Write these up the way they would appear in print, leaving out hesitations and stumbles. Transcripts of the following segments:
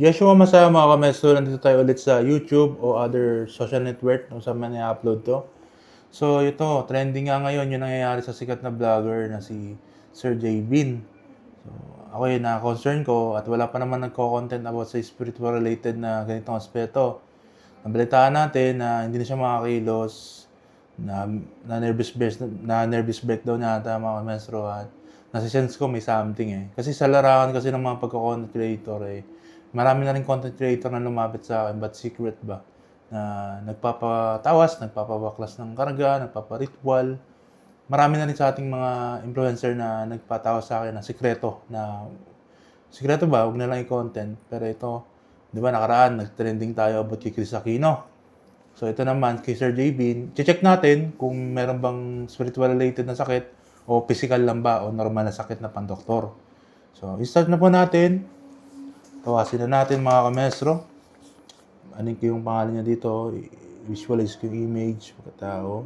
Yeshua Masaya mga kamesto, nandito tayo ulit sa YouTube o other social network kung saan man i-upload to. So ito, trending nga ngayon yung nangyayari sa sikat na vlogger na si Sir J. Bean. So ako yun na-concern ko at wala pa naman nagko-content about sa spiritual related na ganitong aspeto. Nabalitaan natin na hindi na siya makakilos, na nervous breakdown yata mga kamestro at nasi-sense ko may something eh. Kasi sa larangan kasi ng mga pagko-content creator eh, marami na rin content creator na lumapit sa akin, but secret ba? Na nagpapatawas, nagpapabaklas ng karga, nagpaparitual. Marami na rin sa ating mga influencer na nagpatawas sa akin na sikreto ba, huwag na lang i-content. Pero ito, di ba nakaraan, nag-trending tayo about kay Chris Aquino. So ito naman, kay Sir J. Bean, check natin kung meron bang spiritual related na sakit o physical lang ba o normal na sakit na pandoktor. So, i-start na po natin. Tawasin na natin mga kamestro. Anin ko yung pangalan niya dito. Visualize ko yung image, pagkatao.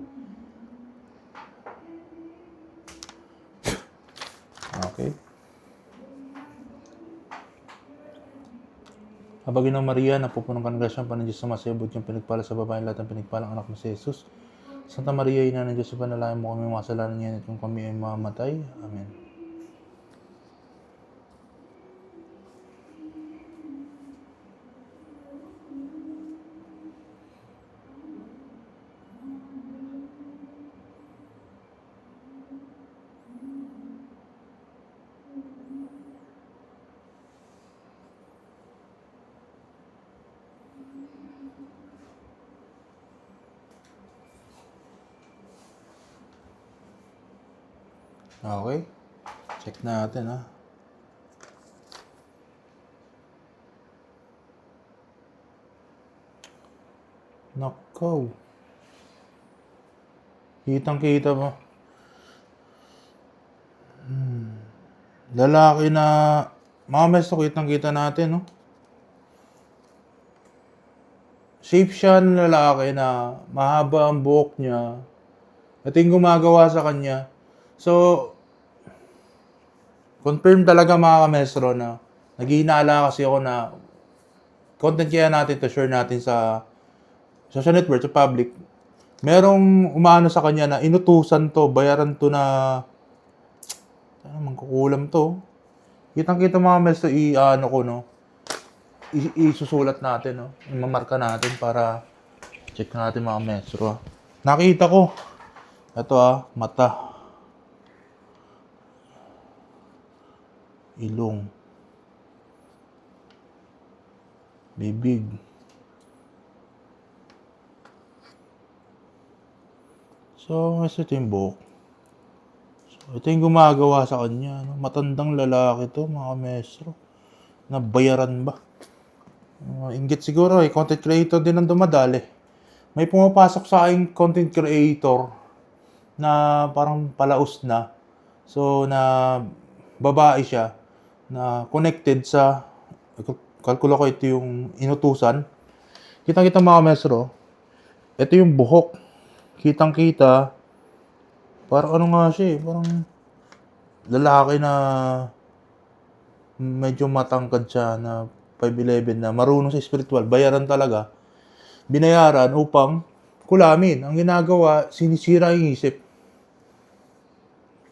Okay. Habagin ng Maria, napupunong ka ng grasya, panin Diyos sa masayabot yung pinagpala sa babae, lahat ng pinagpalang anak mo si Jesus. Santa Maria, ina ng Diyos, panalangin mo kami mga kasalanan niya at kung kami ay mamatay. Amen. Okay. Check natin ha. Nakaw. Kitang-kita mo. Lalaki na, mga mesto, kitang-kita natin, no? Shape siya ng lalaki na mahaba ang buhok niya. Ito yung gumagawa sa kanya. So, confirm talaga mga kamestro na naghihinala kasi ako na content kaya natin to share natin sa social network, sa public. Merong umano sa kanya na inutusan to, bayaran to na mangkukulam to. Kitang-kita mga kamestro, i-ano ko, no? Isusulat natin, no? Imamarka natin para check natin mga kamestro. Nakita ko. Ito mata. Ilong. Bibig. So, ito yung buhok. So, ito yung gumagawa sa kanya. No? Matandang lalaki to, mga kamestro. Nabayaran ba? Inggit siguro eh. Content creator din ang dumadali. May pumapasok sa aking content creator na parang palaos na. So, na babae siya na connected sa, kalkulo ko ito yung inutusan. Kitang-kita mga kamestro, ito yung buhok. Kitang-kita, parang ano nga siya eh, parang lalaki na medyo matangkad siya na 5'11 na marunong sa spiritual, bayaran talaga. Binayaran upang kulamin. Ang ginagawa, sinisira yung isip.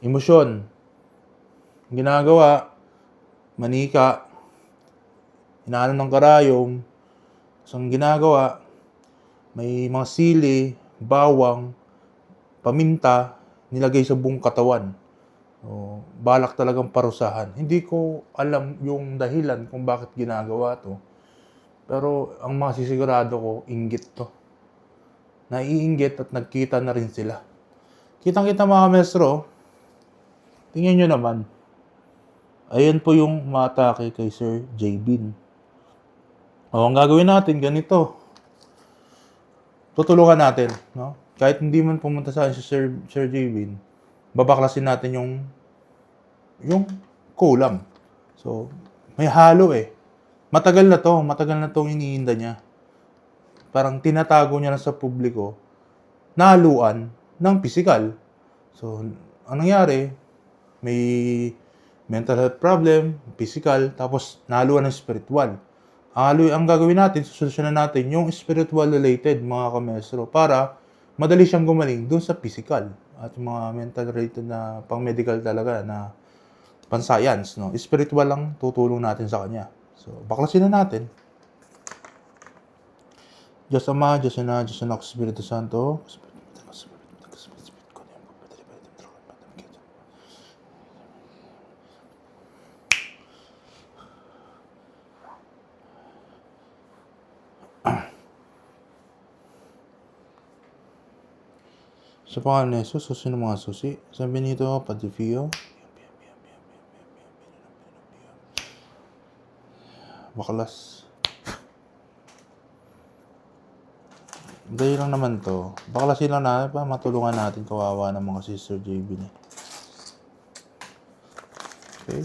Emosyon. Ang ginagawa, manika, inaano ng karayom. So, ang ginagawa, may mga sili, bawang, paminta, nilagay sa buong katawan. So, balak talagang parusahan. Hindi ko alam yung dahilan kung bakit ginagawa to. Pero ang masisigurado ko, inggit to. Naiinggit at nagkita na rin sila. Kitang-kita mga kamestro, tingnan nyo naman. Ayan po yung matake kay Sir J. Bean. O, ang gagawin natin, ganito. Tutulungan natin, no? Kahit hindi man pumunta sa akin si Sir J. Bean, babaklasin natin yung kulam. So, may halo eh. Matagal na tong iniinda niya. Parang tinatago niya na sa publiko, nahaluan ng physical. So, ang nangyari, may mental health problem, physical, tapos nahaluan ng spiritual. Ang gagawin natin, susolusyonan natin yung spiritual related, mga kamestro, para madali siyang gumaling dun sa physical at yung mga mental related na pang-medical talaga na pang-science, no? Spiritual lang tutulong natin sa kanya. So, baklasin na natin. Diyos Ama, Diyos Ina, Diyos Anak, Espiritu Santo. Sa pangalan ni Jesus, susi ng mga susi. San Benito, Padifio. Baklas. Dahil lang naman to. Baklasin lang natin pa matulungan natin. Kawawa ng mga Sister JB ni. Okay.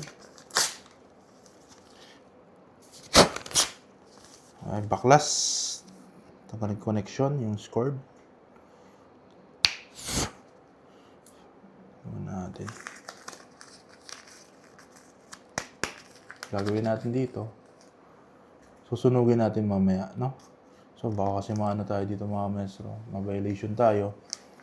Ay, baklas. Tanggalin connection, yung scored. Natin. Gagawin natin dito. Susunugin natin mamaya, no? So, baka kasi maano tayo dito mga kamestro. Ma-violation tayo.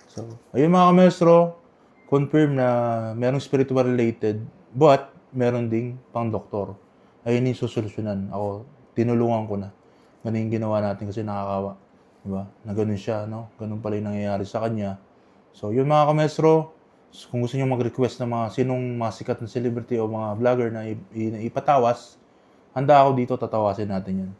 So, ayun mga kamestro. Confirm na merong spiritual related, but meron ding pang doktor. Ayun yung susolusyonan. Ako, tinulungan ko na. Ganun yung ginawa natin kasi nakakawa. Diba? Na ganun siya, no? Ganun pala yung nangyayari sa kanya. So, yun mga kamestro. Kung gusto nyo mag-request ng mga sinong mga sikat na celebrity o mga vlogger na ipatawas, handa ako dito, tatawasin natin yan.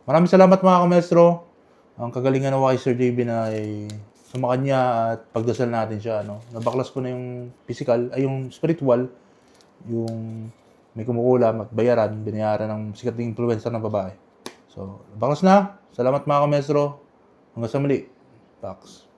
Maraming salamat mga kamestro. Ang kagalingan ng kay Sir JB na ay sumakanya at pagdasal natin siya. No? Nabaklas ko na yung physical, ay yung spiritual, yung may kumukulam at bayaran, binayaran ng sikat ng influencer ng babae. So, baklas na. Salamat mga kamestro. Hanggang sa muli. Pax.